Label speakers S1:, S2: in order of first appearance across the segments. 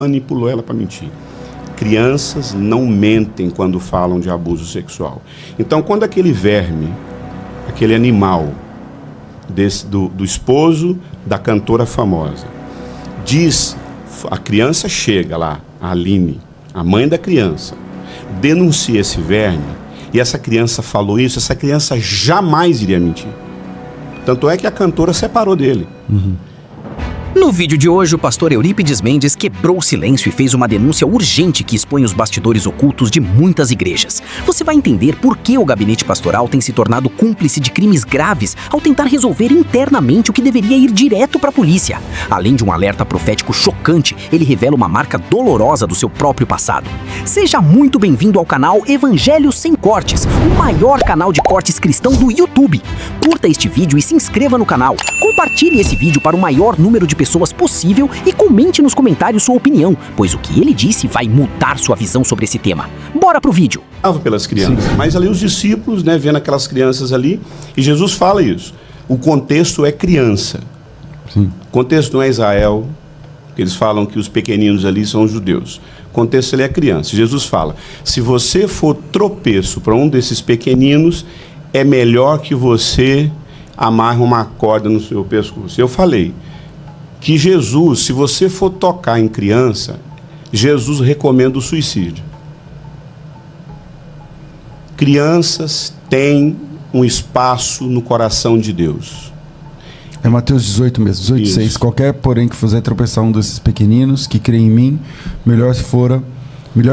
S1: manipulou ela para mentir. Crianças não mentem quando falam de abuso sexual. Então, quando aquele verme, aquele animal do esposo da cantora famosa, diz, a criança chega lá, a Aline, a mãe da criança, denuncia esse verme, e essa criança falou isso, essa criança jamais iria mentir. Tanto é que a cantora separou dele.
S2: No vídeo de hoje, o pastor Eurípides Mendes quebrou o silêncio e fez uma denúncia urgente que expõe os bastidores ocultos de muitas igrejas. Você vai entender por que o gabinete pastoral tem se tornado cúmplice de crimes graves ao tentar resolver internamente o que deveria ir direto para a polícia. Além de um alerta profético chocante, ele revela uma marca dolorosa do seu próprio passado. Seja muito bem-vindo ao canal Evangelho Sem Cortes, o maior canal de cortes cristão do YouTube. Curta este vídeo e se inscreva no canal. Compartilhe esse vídeo para o maior número de pessoas possível e comente nos comentários sua opinião, pois o que ele disse vai mudar sua visão sobre esse tema. Bora pro vídeo.
S1: Pelas crianças. Sim. Mas ali os discípulos, vendo aquelas crianças ali, e Jesus fala isso. O contexto é criança. Sim. O contexto não é Israel, que eles falam que os pequeninos ali são os judeus. O contexto ali é criança. Jesus fala, se você for tropeço para um desses pequeninos, é melhor que você amarre uma corda no seu pescoço. Eu falei que Jesus, se você for tocar em criança, Jesus recomenda o suicídio. Crianças têm um espaço no coração de Deus.
S3: É Mateus 18 mesmo, 18:6. Qualquer, porém, que fizer tropeçar um desses pequeninos que crê em mim, melhor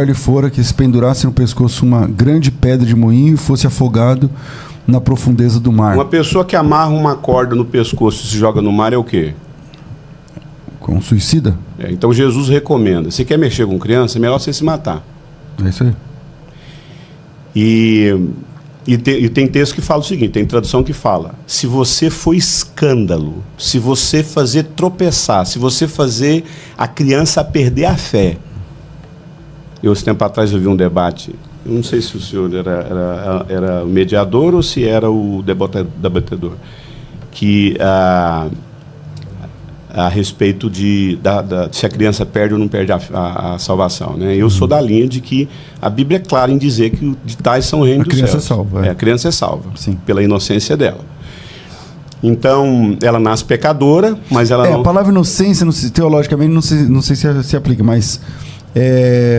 S3: lhe fora que se pendurasse no pescoço uma grande pedra de moinho e fosse afogado na profundeza do mar.
S1: Uma pessoa que amarra uma corda no pescoço e se joga no mar é o quê?
S3: Com suicida?
S1: Então Jesus recomenda. Se quer mexer com criança, é melhor você se matar.
S3: É isso aí.
S1: E tem texto que fala o seguinte, tem tradução que fala, se você for escândalo, se você fazer tropeçar, se você fazer a criança perder a fé. Esse tempo atrás eu vi um debate, eu não sei se o senhor era mediador ou se era o debatedor, que a respeito de se a criança perde ou não perde a salvação, né? Eu sou da linha de que a Bíblia é clara em dizer que de tais são o reino dos céus.
S3: A criança é salva.
S1: A criança é salva,
S3: sim,
S1: pela inocência dela. Então, ela nasce pecadora, mas ela não...
S3: A palavra inocência, teologicamente, não sei se aplica, mas...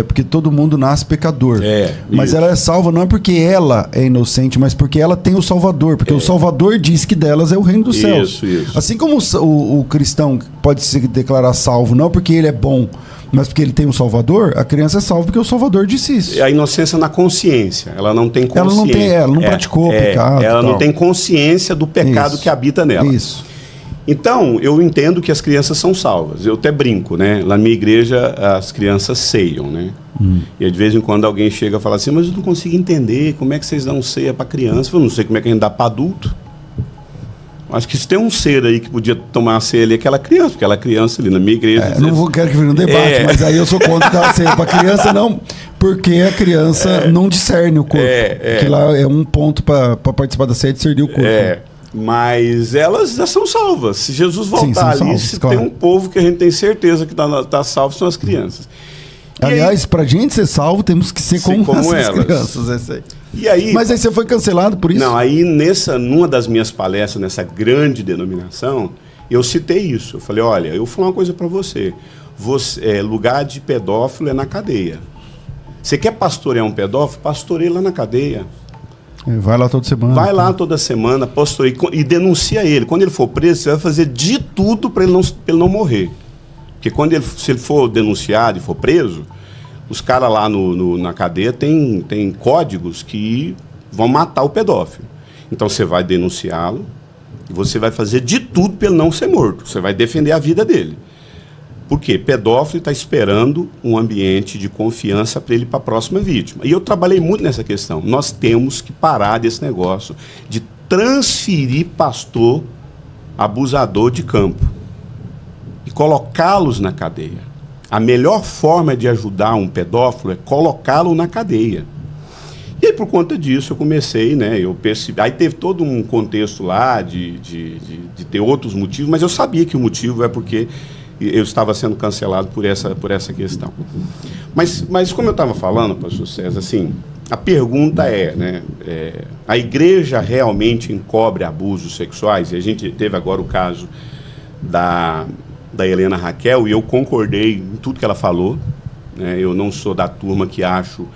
S3: porque todo mundo nasce pecador. Mas ela é salva não é porque ela é inocente, mas porque ela tem o Salvador. Porque o Salvador diz que delas é o reino dos céus.
S1: Isso.
S3: Assim como o cristão pode se declarar salvo não porque ele é bom, mas porque ele tem o Salvador, a criança é salva porque o Salvador disse isso.
S1: A inocência na consciência. Ela não tem consciência.
S3: Ela não praticou o pecado.
S1: Ela não tem consciência do pecado que habita nela.
S3: Isso.
S1: Então, eu entendo que as crianças são salvas. Eu até brinco, né? Lá na minha igreja, as crianças ceiam, né? E de vez em quando alguém chega e fala assim, mas eu não consigo entender, como é que vocês dão ceia para criança? Eu não sei como é que a gente dá para adulto. Acho que se tem um ser aí que podia tomar a ceia ali, aquela criança ali na minha igreja.
S3: Não quero que vire um debate, mas aí eu sou contra dar ceia para criança, não, porque a criança não discerne o corpo. Que lá é um ponto para participar da ceia, discernir o corpo.
S1: Mas elas já são salvas. Se Jesus voltar ali, salvos, se tem um povo que a gente tem certeza que está salvo, são as crianças.
S3: Aliás, para a gente ser salvo, temos que ser como essas crianças. Mas aí você foi cancelado por isso?
S1: Não, aí numa das minhas palestras, nessa grande denominação, eu citei isso. Eu falei, olha, eu vou falar uma coisa para você. Lugar de pedófilo é na cadeia. Você quer pastorear um pedófilo? Pastoreie lá na cadeia.
S3: Vai lá toda semana.
S1: Vai lá toda semana, pastoreia e denuncia ele. Quando ele for preso, você vai fazer de tudo para ele não morrer. Porque se ele for denunciado e for preso, os caras lá na cadeia tem códigos que vão matar o pedófilo. Então você vai denunciá-lo e você vai fazer de tudo para ele não ser morto. Você vai defender a vida dele. Por quê? Pedófilo está esperando um ambiente de confiança para ele ir para a próxima vítima. E eu trabalhei muito nessa questão. Nós temos que parar desse negócio de transferir pastor abusador de campo e colocá-los na cadeia. A melhor forma de ajudar um pedófilo é colocá-lo na cadeia. E aí, por conta disso, eu comecei, eu percebi... Aí teve todo um contexto lá de ter outros motivos, mas eu sabia que o motivo é porque eu estava sendo cancelado por essa questão. Mas como eu estava falando, pastor César, assim, a pergunta né, a igreja realmente encobre abusos sexuais? E a gente teve agora o caso da Helena Raquel, e eu concordei em tudo que ela falou, né? Eu não sou da turma que acho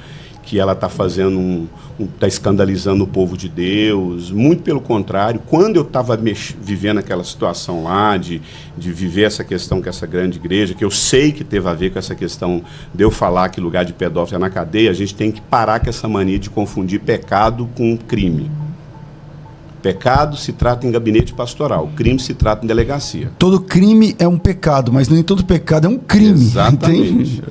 S1: que ela está fazendo está escandalizando o povo de Deus, muito pelo contrário. Quando eu estava vivendo aquela situação lá, de viver essa questão com essa grande igreja, que eu sei que teve a ver com essa questão de eu falar que lugar de pedófilo é na cadeia, a gente tem que parar com essa mania de confundir pecado com crime. Pecado se trata em gabinete pastoral, crime se trata em delegacia.
S3: Todo crime é um pecado, mas nem todo pecado é um crime.
S1: Exatamente.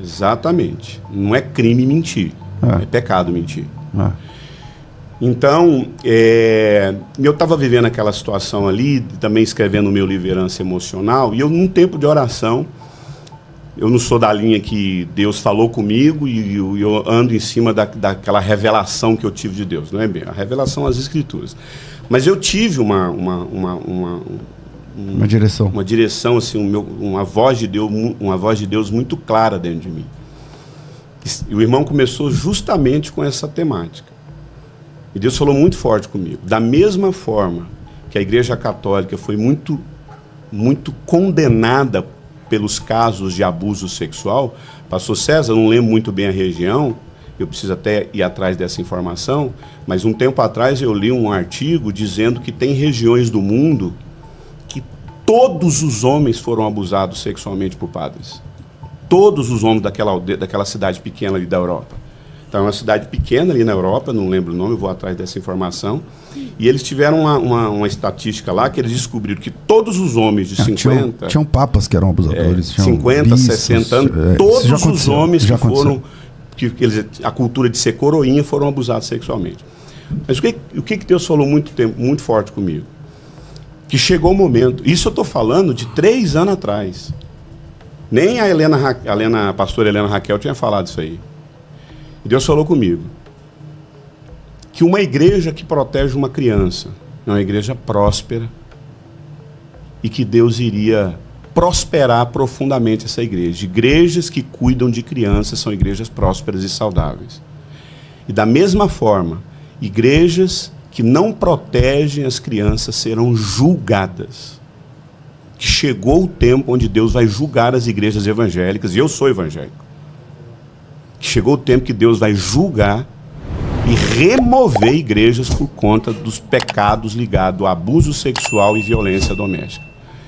S1: Exatamente. Não é crime mentir, é pecado mentir. Então, eu estava vivendo aquela situação ali, também escrevendo o meu livro Herança Emocional, e eu, num tempo de oração, eu não sou da linha que Deus falou comigo e eu ando em cima daquela revelação que eu tive de Deus, não é bem? A revelação das Escrituras. Mas eu tive uma
S3: direção.
S1: Uma direção, assim, uma voz de Deus muito clara dentro de mim. E o irmão começou justamente com essa temática. E Deus falou muito forte comigo. Da mesma forma que a Igreja Católica foi muito, muito condenada pelos casos de abuso sexual, pastor César, não lembro muito bem a região, eu preciso até ir atrás dessa informação, mas um tempo atrás eu li um artigo dizendo que tem regiões do mundo que todos os homens foram abusados sexualmente por padres. Todos os homens daquela cidade pequena ali da Europa. Então, é uma cidade pequena ali na Europa, não lembro o nome, eu vou atrás dessa informação. E eles tiveram uma estatística lá que eles descobriram que todos os homens de 50...
S3: Tinham papas que eram abusadores.
S1: 50,
S3: bispos,
S1: 60 anos, todos os homens que foram... a cultura de ser coroinha foram abusados sexualmente. Mas o que Deus falou muito forte comigo? Que chegou o momento... Isso eu estou falando de 3 anos atrás. Nem a pastora Helena Raquel tinha falado isso aí. E Deus falou comigo que uma igreja que protege uma criança é uma igreja próspera e que Deus iria prosperar profundamente essa igreja. Igrejas que cuidam de crianças são igrejas prósperas e saudáveis. E da mesma forma, igrejas que não protegem as crianças serão julgadas. Que chegou o tempo onde Deus vai julgar as igrejas evangélicas, e eu sou evangélico. Que chegou o tempo que Deus vai julgar e remover igrejas por conta dos pecados ligados a abuso sexual e violência doméstica.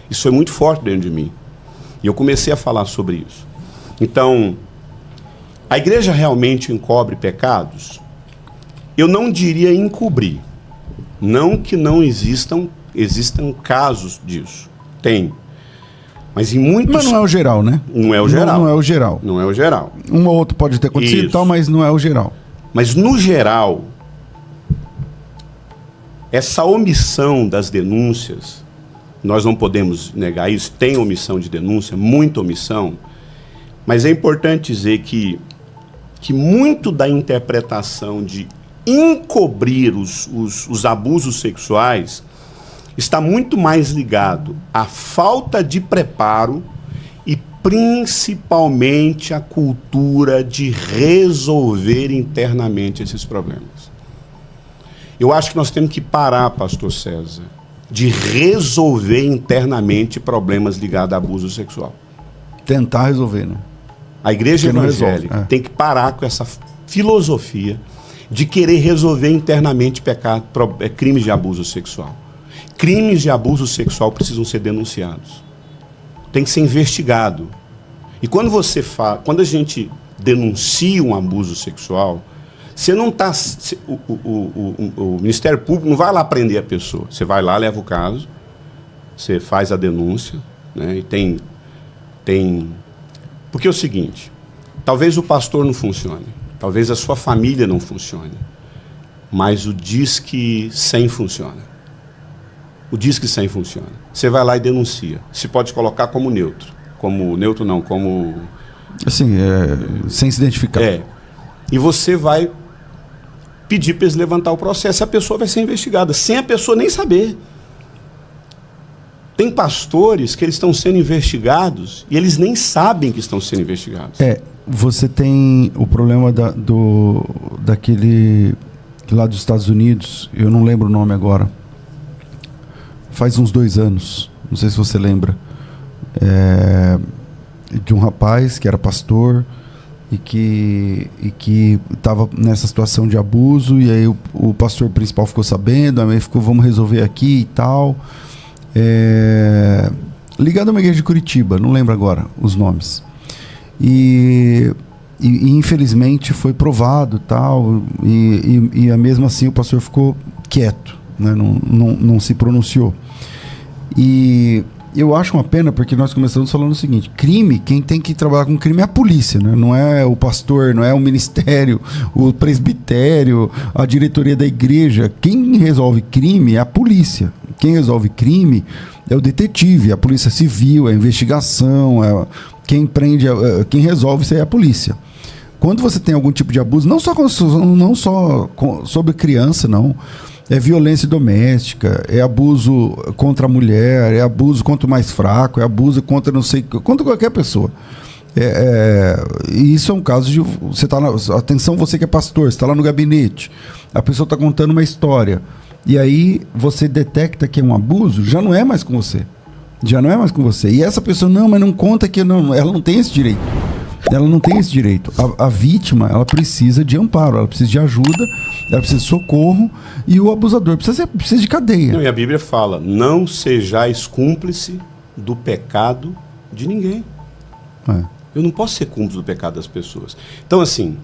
S1: Isso foi muito forte dentro de mim. E eu comecei a falar sobre isso. Então, a igreja realmente encobre pecados? Eu não diria encobrir. Não que não existam casos disso. Tem. Mas em muitos...
S3: Mas não é o geral, né?
S1: Não é o geral.
S3: Não é o geral.
S1: Não é o geral.
S3: Um ou outro pode ter acontecido e tal, mas não é o geral.
S1: Mas no geral, essa omissão das denúncias, nós não podemos negar isso, tem omissão de denúncia, muita omissão, mas é importante dizer que muito da interpretação de encobrir os abusos sexuais está muito mais ligado à falta de preparo e principalmente à cultura de resolver internamente esses problemas. Eu acho que nós temos que parar, pastor César, de resolver internamente problemas ligados a abuso sexual.
S3: Tentar resolver, né?
S1: A igreja evangélica tem que parar com essa filosofia de querer resolver internamente crimes de abuso sexual. Crimes de abuso sexual precisam ser denunciados. Tem que ser investigado. E quando a gente denuncia um abuso sexual, você não está... O Ministério Público não vai lá prender a pessoa. Você vai lá, leva o caso, você faz a denúncia, né? E tem... Porque é o seguinte, talvez o pastor não funcione, talvez a sua família não funcione, mas o Disque 100 funciona. O Disque 100 funciona. Você vai lá e denuncia. Se pode colocar como neutro. Como neutro não, como...
S3: Assim, sem se identificar.
S1: E você vai pedir para eles levantar o processo. A pessoa vai ser investigada, sem a pessoa nem saber. Tem pastores que eles estão sendo investigados e eles nem sabem que estão sendo investigados.
S3: Você tem o problema daquele lá dos Estados Unidos, eu não lembro o nome agora, faz uns 2 anos, não sei se você lembra, de um rapaz que era pastor e que estava nessa situação de abuso, e aí o pastor principal ficou sabendo, aí ficou, vamos resolver aqui e tal, ligado a uma igreja de Curitiba, não lembro agora os nomes. E infelizmente foi provado tal, e mesmo assim o pastor ficou quieto, né? Não se pronunciou. E eu acho uma pena, porque nós começamos falando o seguinte: crime, quem tem que trabalhar com crime é a polícia, né? Não é o pastor, não é o ministério, o presbitério, a diretoria da igreja. Quem resolve crime é a polícia. Quem resolve crime é o detetive, a polícia civil, a investigação, quem prende, quem resolve isso aí é a polícia. Quando você tem algum tipo de abuso, não só sobre criança, não. É violência doméstica, é abuso contra a mulher, é abuso contra o mais fraco, é abuso contra contra qualquer pessoa. E isso é um caso de... Atenção, você que é pastor, você está lá no gabinete, a pessoa está contando uma história, e aí você detecta que é um abuso, já não é mais com você. Já não é mais com você. E essa pessoa, mas não conta que ela não tem esse direito. Ela não tem esse direito. A vítima, ela precisa de amparo, ela precisa de ajuda, ela precisa de socorro, e o abusador precisa de cadeia.
S1: Não, e a Bíblia fala: não sejais cúmplice do pecado de ninguém. Eu não posso ser cúmplice do pecado das pessoas. Então, assim,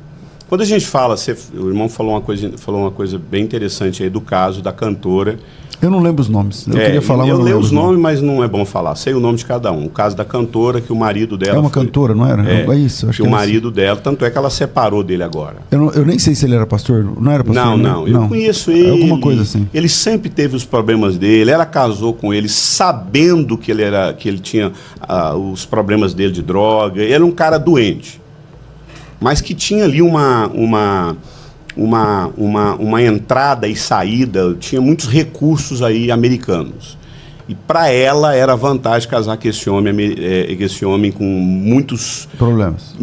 S1: quando a gente fala, o irmão falou uma coisa bem interessante aí do caso da cantora.
S3: Eu não lembro os nomes. Eu queria falar,
S1: eu leio os nomes, mas não é bom falar. Sei o nome de cada um. O caso da cantora, que o marido dela...
S3: É uma cantora, não era?
S1: É
S3: isso. Acho
S1: que o marido dela... Tanto é que ela separou dele agora.
S3: Eu nem sei se ele era pastor. Não era pastor?
S1: Não. Eu conheço ele.
S3: Alguma coisa assim.
S1: Ele sempre teve os problemas dele. Ela casou com ele sabendo que ele tinha os problemas dele de droga. Ele era um cara doente. Mas que tinha ali uma entrada e saída, tinha muitos recursos aí americanos. E para ela era vantagem casar com esse homem com muitos
S3: problemas.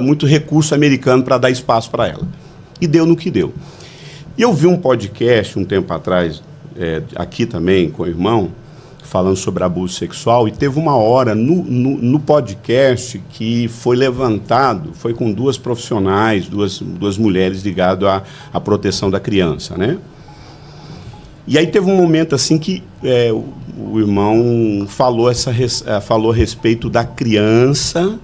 S1: Muito recurso americano para dar espaço para ela. E deu no que deu. E eu vi um podcast um tempo atrás, aqui também com o irmão, falando sobre abuso sexual, e teve uma hora no podcast que foi levantado, foi com 2 profissionais, duas mulheres ligadas à proteção da criança, né? E aí teve um momento assim que o irmão falou a respeito da criança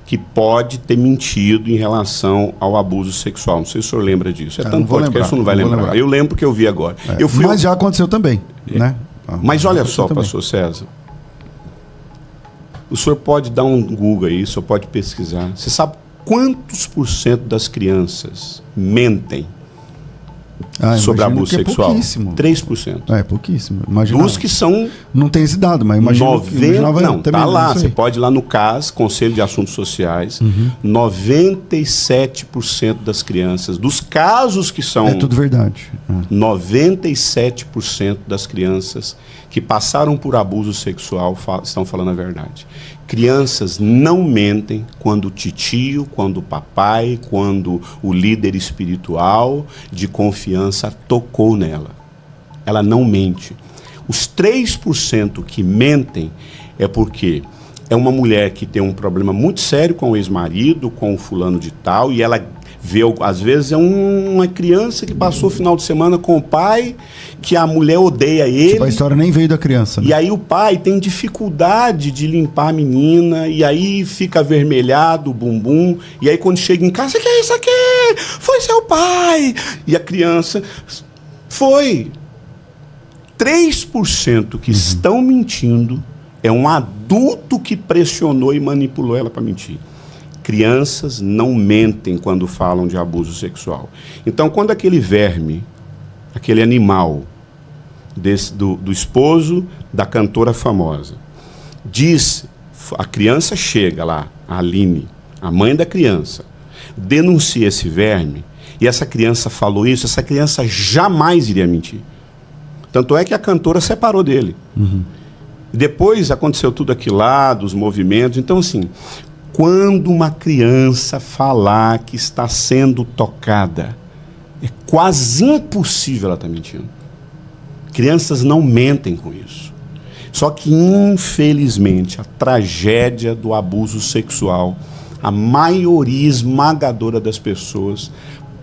S1: que pode ter mentido em relação ao abuso sexual. Não sei se o senhor lembra disso. Tanto podcast, não vai lembrar. Eu lembro que eu vi agora.
S3: Mas já aconteceu também, né?
S1: Mas olha só, pastor César, o senhor pode dar um Google aí, o senhor pode pesquisar. Você sabe quantos % das crianças mentem sobre abuso sexual? 3%.
S3: É pouquíssimo. Imagina,
S1: dos que são...
S3: Não tem esse dado, mas imagina...
S1: Não, tá lá. Você pode ir lá no CAS, Conselho de Assuntos Sociais, 97% das crianças, dos casos que são...
S3: É tudo verdade.
S1: 97% das crianças que passaram por abuso sexual estão falando a verdade. Crianças não mentem quando o titio, quando o papai, quando o líder espiritual de confiança tocou nela. Ela não mente. Os 3% que mentem é porque é uma mulher que tem um problema muito sério com o ex-marido, com o fulano de tal, e ela vê, às vezes é uma criança que passou o final de semana com o pai, que a mulher odeia ele.
S3: Tipo, a história nem veio da criança, né?
S1: E aí o pai tem dificuldade de limpar a menina, e aí fica avermelhado o bumbum, e aí quando chega em casa, o que é isso aqui? Foi seu pai! E a criança... Foi. 3% que estão mentindo é um adulto que pressionou e manipulou ela para mentir. Crianças não mentem quando falam de abuso sexual. Então, quando aquele verme, aquele animal do esposo da cantora famosa, diz, a criança chega lá, a Aline, a mãe da criança, denuncia esse verme, e essa criança falou isso, essa criança jamais iria mentir. Tanto é que a cantora separou dele. Depois aconteceu tudo aquilo lá, dos movimentos. Então, assim, quando uma criança falar que está sendo tocada, é quase impossível ela estar mentindo. Crianças não mentem com isso. Só que, infelizmente, a tragédia do abuso sexual, a maioria esmagadora das pessoas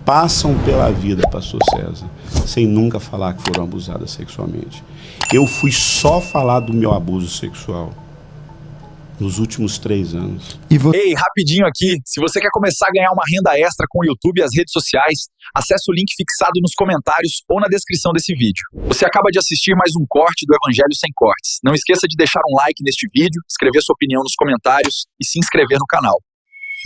S1: passam pela vida, pastor César, sem nunca falar que foram abusadas sexualmente. Eu fui só falar do meu abuso sexual nos últimos 3 anos.
S4: Ei, rapidinho aqui, se você quer começar a ganhar uma renda extra com o YouTube e as redes sociais, acesse o link fixado nos comentários ou na descrição desse vídeo. Você acaba de assistir mais um corte do Evangelho Sem Cortes. Não esqueça de deixar um like neste vídeo, escrever sua opinião nos comentários e se inscrever no canal.